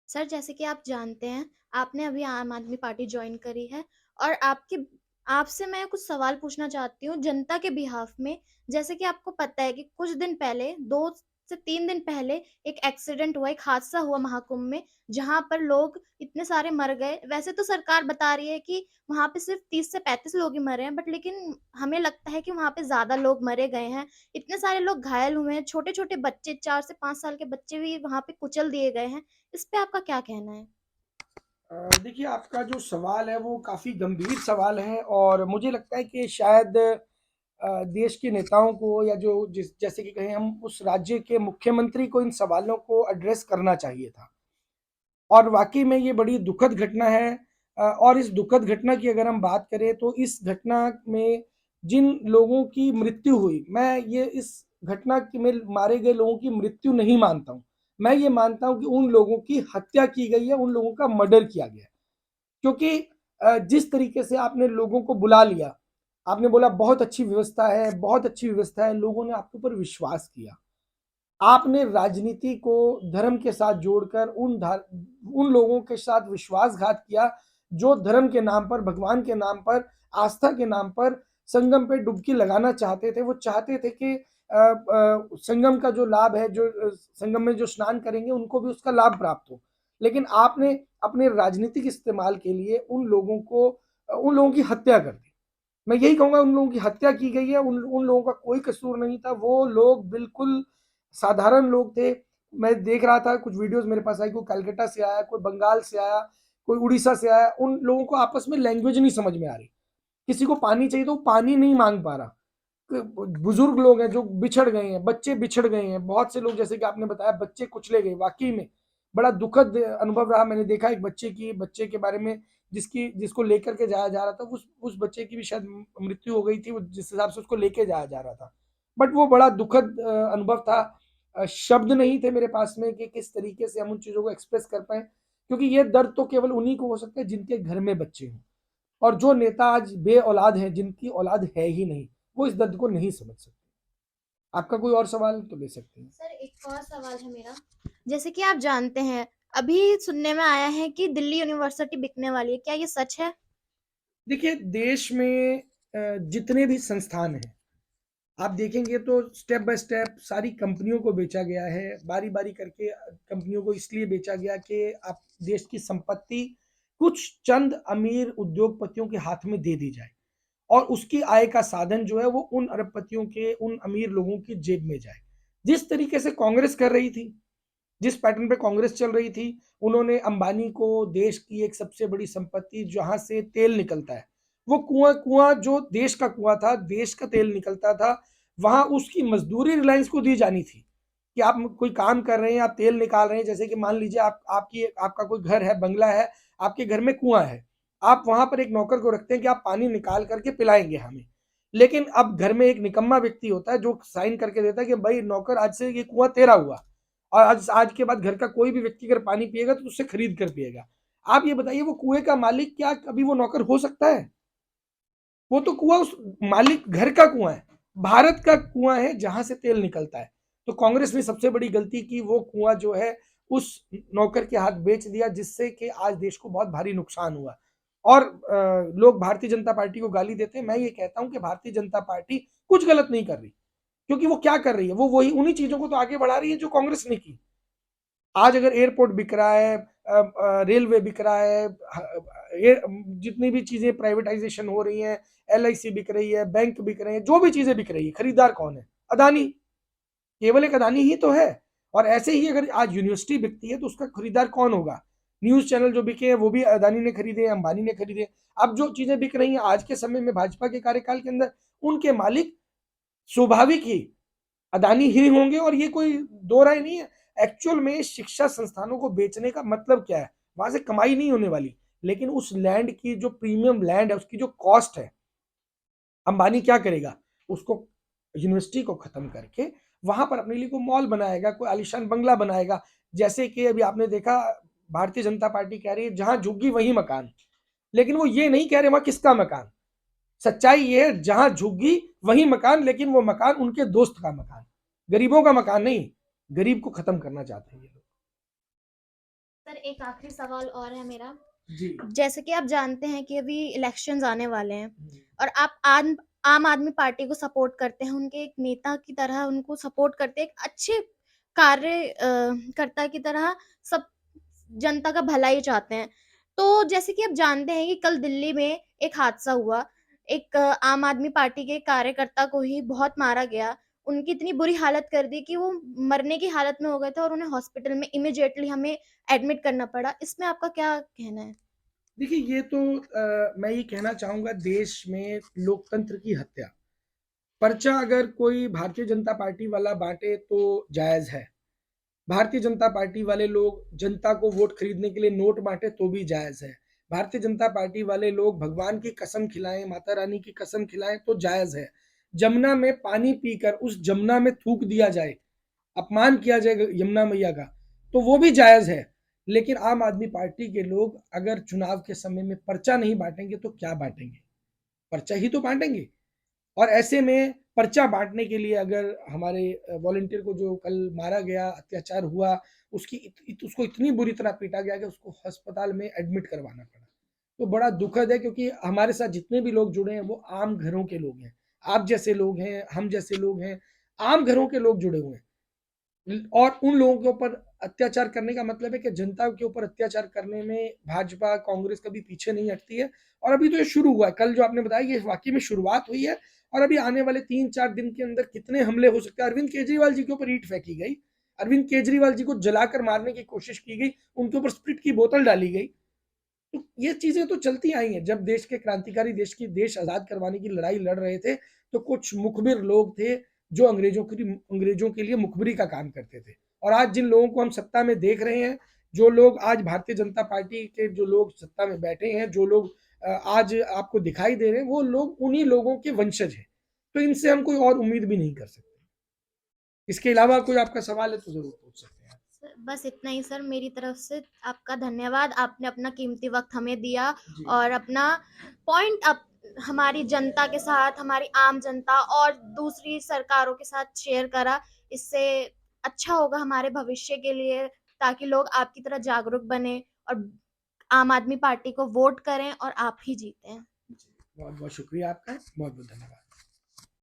Sir, जैसे कि आप जानते हैं, आपने अभी आम आदमी पार्टी जॉइन करी है और आपसे मैं कुछ सवाल पूछना चाहती हूँ जनता के बिहाफ़ में। जैसे कि आपको पता है कि कुछ दिन पहले 2 से 3 दिन पहले एक एक्सीडेंट हुआ, एक हादसा हुआ महाकुंभ में, जहाँ पर लोग इतने सारे मर गए। वैसे तो सरकार बता रही है कि वहाँ पे सिर्फ़ 30 से 35 लोग ही मरे हैं, बट लेकिन हमें लगता है कि वहाँ पे ज़्यादा लोग मरे गए हैं। इतने सारे लोग घायल हुए हैं, छोटे-छोटे बच्चे 4 से 5 साल के बच्चे भी वहाँ पे कुचल दिए गए हैं। इस पे आपका क्या कहना है? देखिए, आपका जो सवाल है वो काफ़ी गंभीर सवाल है और मुझे लगता है कि शायद देश के नेताओं को या जो जिस जैसे कि कहें हम उस राज्य के मुख्यमंत्री को इन सवालों को एड्रेस करना चाहिए था। और वाक़ई में ये बड़ी दुखद घटना है। और इस दुखद घटना की अगर हम बात करें तो इस घटना में जिन लोगों की मृत्यु हुई, मैं ये इस घटना की में मारे गए लोगों की मृत्यु नहीं मानता हूँ। मैं ये मानता हूँ कि उन लोगों की हत्या की गई है, उन लोगों का मर्डर किया गया है। क्योंकि जिस तरीके से आपने लोगों को बुला लिया, आपने बोला बहुत अच्छी व्यवस्था है, बहुत अच्छी व्यवस्था है, लोगों ने आपके ऊपर विश्वास किया। आपने राजनीति को धर्म के साथ जोड़कर उन लोगों के साथ विश्वासघात किया, जो धर्म के नाम पर, भगवान के नाम पर, आस्था के नाम पर संगम पे डुबकी लगाना चाहते थे। वो चाहते थे कि संगम का जो लाभ है, जो संगम में जो स्नान करेंगे उनको भी उसका लाभ प्राप्त हो। लेकिन आपने अपने राजनीतिक इस्तेमाल के लिए उन लोगों की हत्या कर दी। मैं यही कहूँगा, उन लोगों की हत्या की गई है, उन लोगों का कोई कसूर नहीं था। वो लोग बिल्कुल साधारण लोग थे। मैं देख रहा था कुछ वीडियोज़ मेरे पास आई, कोई कलकत्ता से आया, कोई बंगाल से आया, कोई उड़ीसा से आया। उन लोगों को आपस में लैंग्वेज नहीं समझ में आ रही। किसी को पानी चाहिए तो वो पानी नहीं माँग पा रहा। बुजुर्ग लोग हैं जो बिछड़ गए हैं, बच्चे बिछड़ गए हैं, बहुत से लोग जैसे कि आपने बताया बच्चे कुचले गए। वाक़ई में बड़ा दुखद अनुभव रहा। मैंने देखा एक बच्चे के बारे में जिसको लेकर के जाया जा रहा था, उस बच्चे की भी शायद मृत्यु हो गई थी, वो जिस हिसाब से उसको लेके जाया जा रहा था। बट वो बड़ा दुखद अनुभव था। शब्द नहीं थे मेरे पास में कि किस तरीके से हम उन चीज़ों को एक्सप्रेस कर पाएँ, क्योंकि ये दर्द तो केवल उन्हीं को हो सकता है जिनके घर में बच्चे हों। और जो नेता आज बे-औलाद हैं, जिनकी औलाद है ही नहीं, वो इस दर्द को नहीं समझ सकते। आपका कोई और सवाल तो ले सकते हैं। सर, एक और सवाल है मेरा। जैसे कि आप जानते हैं, अभी सुनने में आया है कि दिल्ली यूनिवर्सिटी बिकने वाली है। क्या ये सच है? देखिए, देश में जितने भी संस्थान हैं, आप देखेंगे तो स्टेप बाय स्टेप सारी कंपनियों को बेचा गया है। बारी-बारी करके कंपनियों को इसलिए बेचा गया कि आप देश की संपत्ति कुछ चंद अमीर उद्योगपतियों के हाथ में दे दी जाए और उसकी आय का साधन जो है वो उन अरबपतियों के, उन अमीर लोगों की जेब में जाए। जिस तरीके से कांग्रेस कर रही थी, जिस पैटर्न पे कांग्रेस चल रही थी, उन्होंने अंबानी को देश की एक सबसे बड़ी संपत्ति जहां से तेल निकलता है, वो कुआं कुआं जो देश का कुआं था, देश का तेल निकलता था, वहां उसकी मजदूरी रिलायंस को दी जानी थी। कि आप कोई काम कर रहे हैं, आप तेल निकाल रहे हैं, जैसे कि मान लीजिए आपका कोई घर है, बंगला है, आपके घर में कुआं है, आप वहां पर एक नौकर को रखते हैं कि आप पानी निकाल करके पिलाएंगे हमें। लेकिन अब घर में एक निकम्मा व्यक्ति होता है जो साइन करके देता है कि भाई नौकर, आज से ये कुआं तेरा हुआ और आज के बाद घर का कोई भी व्यक्ति अगर पानी पिएगा तो उससे खरीद कर पिएगा। आप ये बताइए, वो कुएं का मालिक क्या कभी वो नौकर हो सकता है? वो तो कुआं उस मालिक घर का कुआं है, भारत का कुआं है जहां से तेल निकलता है। तो कांग्रेस ने सबसे बड़ी गलती की, वो कुआं जो है उस नौकर के हाथ बेच दिया, जिससे कि आज देश को बहुत भारी नुकसान हुआ। और लोग भारतीय जनता पार्टी को गाली देते हैं। मैं ये कहता हूं कि भारतीय जनता पार्टी कुछ गलत नहीं कर रही, क्योंकि वो क्या कर रही है, वो वही उन्हीं चीजों को तो आगे बढ़ा रही है जो कांग्रेस ने की। आज अगर एयरपोर्ट बिक रहा है, रेलवे बिक रहा है, जितनी भी चीजें प्राइवेटाइजेशन हो रही हैं, एलआईसी बिक रही है, बैंक बिक रहे हैं, जो भी चीजें बिक रही है, खरीदार कौन है? अदानी। केवल एक अदानी ही तो है। और ऐसे ही अगर आज यूनिवर्सिटी बिकती है तो उसका खरीदार कौन होगा? न्यूज चैनल जो बिके हैं वो भी अदानी ने खरीदे, अंबानी ने खरीदे। अब जो चीजें बिक रही हैं आज के समय में भाजपा के कार्यकाल के अंदर, उनके मालिक स्वाभाविक ही अदानी ही होंगे। और ये कोई दो राय नहीं है। एक्चुअल में शिक्षा संस्थानों को बेचने का मतलब क्या है? वहां से कमाई नहीं होने वाली, लेकिन उस लैंड की जो प्रीमियम लैंड है, उसकी जो कॉस्ट है, अंबानी क्या करेगा? उसको, यूनिवर्सिटी को खत्म करके वहां पर अपने लिए कोई मॉल बनाएगा, कोई आलिशान बंगला बनाएगा। जैसे कि अभी आपने देखा, भारतीय जनता पार्टी कह रही है जहां झुग्गी वहीं मकान। लेकिन वो ये नहीं कह रहे वहां किसका मकान। सच्चाई ये है, जहां झुग्गी वहीं मकान, लेकिन वो मकान उनके दोस्त का मकान, गरीबों का मकान नहीं। गरीब को खत्म करना चाहते हैं ये लोग। एक आखिरी सवाल और है मेरा। जी। जैसे कि आप जानते हैं कि अभी इलेक्शंस आने वाले हैं हुँ। और आप आम आदमी पार्टी को सपोर्ट करते हैं, उनके एक नेता की तरह उनको सपोर्ट करते हैं, एक अच्छे कर्ता की तरह सब जनता का भला ही चाहते हैं। तो जैसे कि आप जानते हैं कि कल दिल्ली में एक हादसा हुआ, एक आम आदमी पार्टी के कार्यकर्ता को ही बहुत मारा गया। उनकी इतनी बुरी हालत कर दी कि वो मरने की हालत में हो गए थे और उन्हें हॉस्पिटल में इमीडिएटली हमें एडमिट करना पड़ा। इसमें आपका क्या कहना है? देखिए ये तो मैं ये कहना चाहूँगा देश में लोकतंत्र की हत्या। पर्चा अगर कोई भारतीय जनता पार्टी वाला बाँटे तो जायज़ है। भारतीय जनता पार्टी वाले लोग जनता को वोट खरीदने के लिए नोट बाँटे तो भी जायज़ है। भारतीय जनता पार्टी वाले लोग भगवान की कसम खिलाएँ, माता रानी की कसम खिलाएँ तो जायज़ है। जमुना में पानी पीकर उस जमुना में थूक दिया जाए, अपमान किया जाए यमुना मैया का, तो वो भी जायज़ है। लेकिन आम आदमी पार्टी के लोग अगर चुनाव के समय में पर्चा नहीं बाँटेंगे तो क्या बाँटेंगे? पर्चा ही तो बाँटेंगे। और ऐसे में पर्चा बाँटने के लिए अगर हमारे वॉलंटियर को जो कल मारा गया, अत्याचार हुआ, उसकी उसको इतनी बुरी तरह पीटा गया कि उसको अस्पताल में एडमिट करवाना पड़ा। तो बड़ा दुखद है क्योंकि हमारे साथ जितने भी लोग जुड़े हैं वो आम घरों के लोग हैं। आप जैसे लोग हैं, हम जैसे लोग हैं, आम घरों के लोग जुड़े हुए हैं। और उन लोगों के ऊपर अत्याचार करने का मतलब है कि जनता के ऊपर अत्याचार करने में भाजपा, कांग्रेस कभी पीछे नहीं हटती है। और अभी तो ये शुरू हुआ है। कल जो आपने बताया ये वाक़ई में शुरुआत हुई है और अभी आने वाले 3-4 दिन के अंदर कितने हमले हो सकते हैं। अरविंद केजरीवाल जी के ऊपर ईंट फेंकी गई, अरविंद केजरीवाल जी को जलाकर मारने की कोशिश की गई, उनके ऊपर स्प्रिट की बोतल डाली गई। तो ये चीज़ें तो चलती आई हैं। जब देश के क्रांतिकारी देश आज़ाद करवाने की लड़ाई लड़ रहे थे, तो कुछ मुखबिर लोग थे, जो अंग्रेज़ों के लिए मुखबिरी का काम करते थे। और आज जिन लोगों को हम सत्ता में देख रहे हैं, जो लोग आज भारतीय जनता पार्टी के जो लोग सत्ता में बैठे हैं, जो लोग आज आपको दिखाई दे रहे हैं, वो लोग उन्हीं लोगों के वंशज हैं। तो इनसे हम कोई और उम्मीद भी नहीं कर सकते। इसके अलावा कोई आपका सवाल है तो ज़रूर पूछ सकते हैं आप। सर, बस इतना ही सर मेरी तरफ से। आपका धन्यवाद। आपने अपना कीमती वक़्त हमें दिया जी। और अपना पॉइंट हमारी जनता के साथ, हमारी आम जनता और दूसरी सरकारों के साथ शेयर करा। इससे अच्छा होगा हमारे भविष्य के लिए, ताकि लोग आपकी तरह जागरूक बनें और आम आदमी पार्टी को वोट करें और आप ही जीतें। जी, बहुत-बहुत शुक्रिया आपका। बहुत-बहुत धन्यवाद।